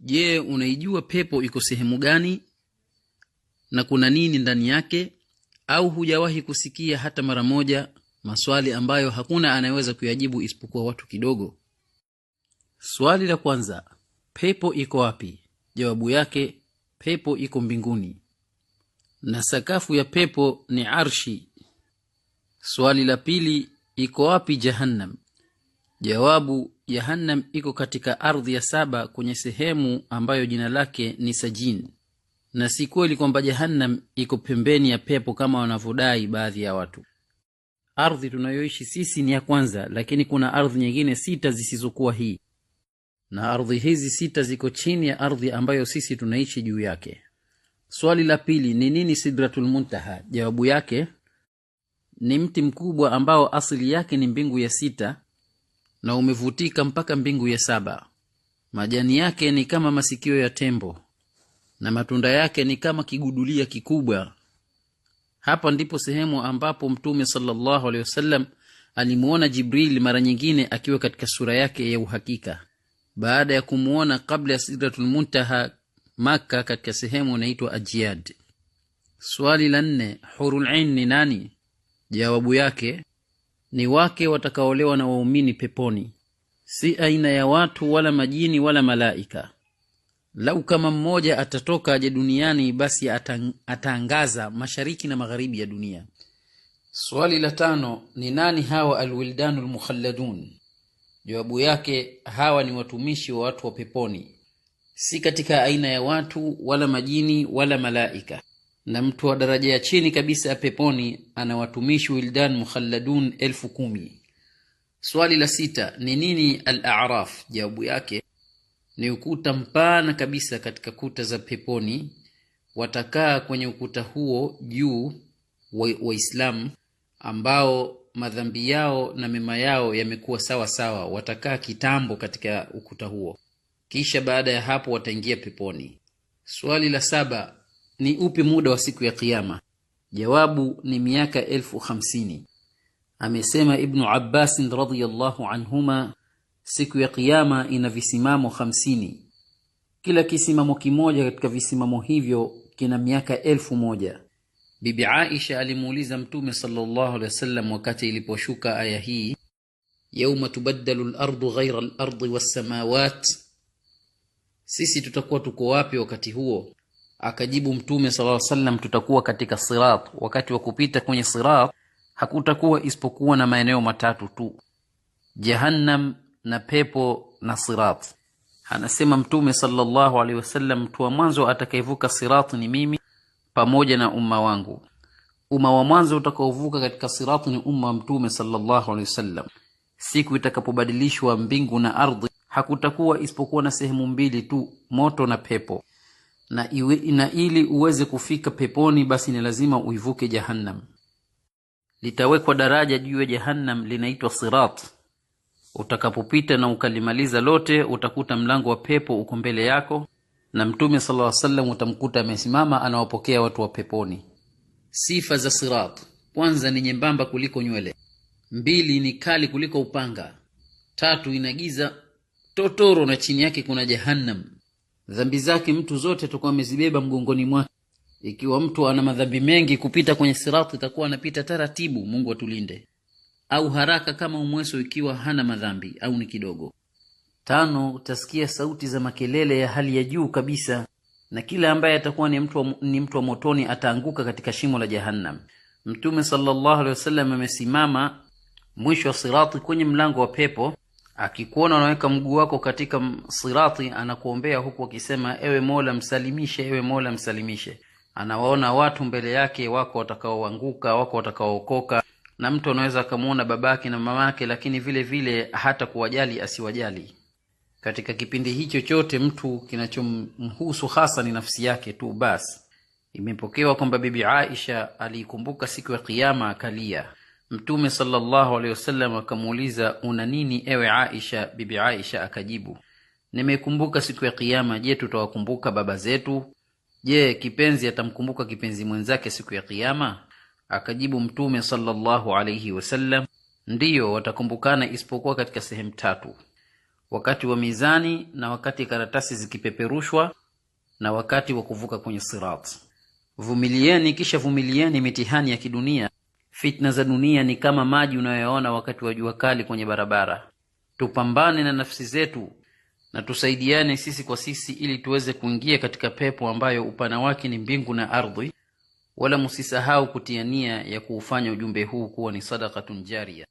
Je, unaijua pepo iko sehemu gani na kuna nini ndani yake, au hujawahi kusikia hata mara moja? Maswali ambayo hakuna anayeweza kuyajibu isipokuwa watu kidogo. Swali la kwanza, pepo iko wapi? Jawabu yake, pepo iko mbinguni na sakafu ya pepo ni arshi. Swali la pili, iko wapi Jahannam? Jawabu, Jahannam iko katika ardhi ya 7 kwenye sehemu ambayo jina lake ni Sajin. Na si kweli kwamba Jahannam iko pembeni ya pepo kama wanavyodai baadhi ya watu. Ardhi tunayoishi sisi ni ya kwanza, lakini kuna ardhi nyingine 6 zisizokuwa hii. Na ardhi hizi 6 ziko chini ya ardhi ambayo sisi tunaishi juu yake. Swali la pili, ni nini Sidratul Muntaha? Jawabu yake, ni mti mkubwa ambao asili yake ni mbingu ya 6 na umevutika mpaka mbingu ya 7. Majani yake ni kama masikio ya tembo na matunda yake ni kama kigudulia kikubwa. Hapa ndipo sehemu ambapo Mtume sallallahu alaihi wasallam alimuona Jibril mara nyingine akiwa katika sura yake ya uhakika, baada ya kumuona kabla ya Sidratul Muntaha Maka katika sehemu inaitwa Ajiyad. Swali la 4, Hurul Ain ni nani? Jawabu yake, ni wake watakaolewa na waumini peponi, si aina ya watu wala majini wala malaika. Lau kama mmoja atatoka aje duniani, basi ataangaza mashariki na magharibi ya dunia. Swali la 5, ni nani hawa alwildanul mukhalladun? Jawabu yake, hawa ni watumishi wa watu wa peponi, si katika aina ya watu wala majini wala malaika. Na mtu wa daraja ya chini kabisa ya peponi ana watumishi wildan mukhalladun 10,000. Swali la 6, ni nini al-a'raf? Jawabu yake, ni ukuta mpana kabisa katika kuta za peponi. Watakaa kwenye ukuta huo juu Waislamu ambao madhambi yao na mema yao yamekuwa sawa sawa. Watakaa kitambo katika ukuta huo, kisha baada ya hapo wataingia peponi. Swali la 7, ni upi muda wa siku ya kiyama? Jawabu ni miaka 50,000. Amesema Ibn Abbas radhiyallahu anhuma, siku ya kiyama ina visimamo 50. Kila kisimamo kimoja katika visimamo hivyo kina miaka 1000. Bibi Aisha alimuuliza Mtume sallallahu alaihi wasallam wakati iliposhuka aya hii, yauma tubaddalu al-ardu ghayra al-ardi was-samawat, sisi tutakuwa tuko wapi wakati huo? Akajibu Mtume sallallahu alaihi wasallam, tutakuwa katika sirat. Wakati wa kupita kwenye sirat hakutakuwa isipokuwa na maeneo matatu tu, Jahannam na pepo na sirat. Anasema Mtume sallallahu alaihi wasallam, mtu wa mwanzo atakayevuka sirat ni mimi pamoja na umma wangu. Umma wa mwanzo utakaovuka katika sirat ni umma wa Mtume sallallahu alaihi wasallam. Siku itakapobadilishwa mbingu na ardhi, hakutakuwa isipokuwa na sehemu 2 tu, moto na pepo. Na ili uweze kufika peponi, basi ni lazima uivuke Jahannam. Litawekwa daraja juu ya Jahannam linaitwa sirat. Utakapopita na ukalimaliza lote, utakuta mlango wa pepo uko mbele yako, na Mtume sallallahu alaihi wasallam utamkuta amesimama anawapokea watu wa peponi. Sifa za sirat: kwanza, ni nyembamba kuliko nywele; 2, ni kali kuliko upanga; 3, inagiza totoro na chini yake kuna Jahannam. Dhambi zake mtu zote atakuwa amezibeba mgongoni mwake. Ikiwa mtu ana madhambi mengi, kupita kwenye sirat itakuwa anapita taratibu, Mungu atulinde, au haraka kama umweso ikiwa hana madhambi au ni kidogo. 5, utasikia sauti za makelele ya hali ya juu kabisa, na kila ambaye atakuwa ni mtu wa motoni ataanguka katika shimo la Jahannam. Mtume sallallahu alaihi wasallam amesimama mwisho wa sirati kwenye mlango wa pepo. Akikuona unaweka mguu wako katika sirati, anakuombea huku akisema, ewe Mola msalimishe, ewe Mola msalimishe. Anawaona watu mbele yake, wako watakaoanguka, wako watakaookoka, na mtu anaweza akamuona babake na mamake, lakini vile vile hata kuwajali asiwajali. Katika kipindi hicho chote mtu kinachomhusu hasa ni nafsi yake tu basi. Imepokewa kwamba Bibi Aisha alikumbuka siku ya kiyama akalia. Mtume sallallahu alaihi wasallam akamuuliza, una nini ewe Aisha? Bibi Aisha akajibu, nimekumbuka siku ya kiyama. Je, tutawakumbuka baba zetu? Je, kipenzi atamkumbuka kipenzi mwenzake siku ya kiyama? Akajibu Mtume sallallahu alaihi wasallam, ndiyo, watakumbukana isipokuwa katika sehemu 3. wakati wa mizani, na wakati karatasi zikipeperushwa, na wakati wa kuvuka kwenye sirat. Vumilieni, kisha vumilieni mitihani ya kidunia. Fitna za dunia ni kama maji unayoona wakati wa jua kali kwenye barabara. Tupambane na nafsi zetu na tusaidiane sisi kwa sisi ili tuweze kuingia katika pepo ambayo upana wake ni mbingu na ardhi. Wala msisahau kutia nia ya kuufanya ujumbe huu kuwa ni sadaqatun jariya.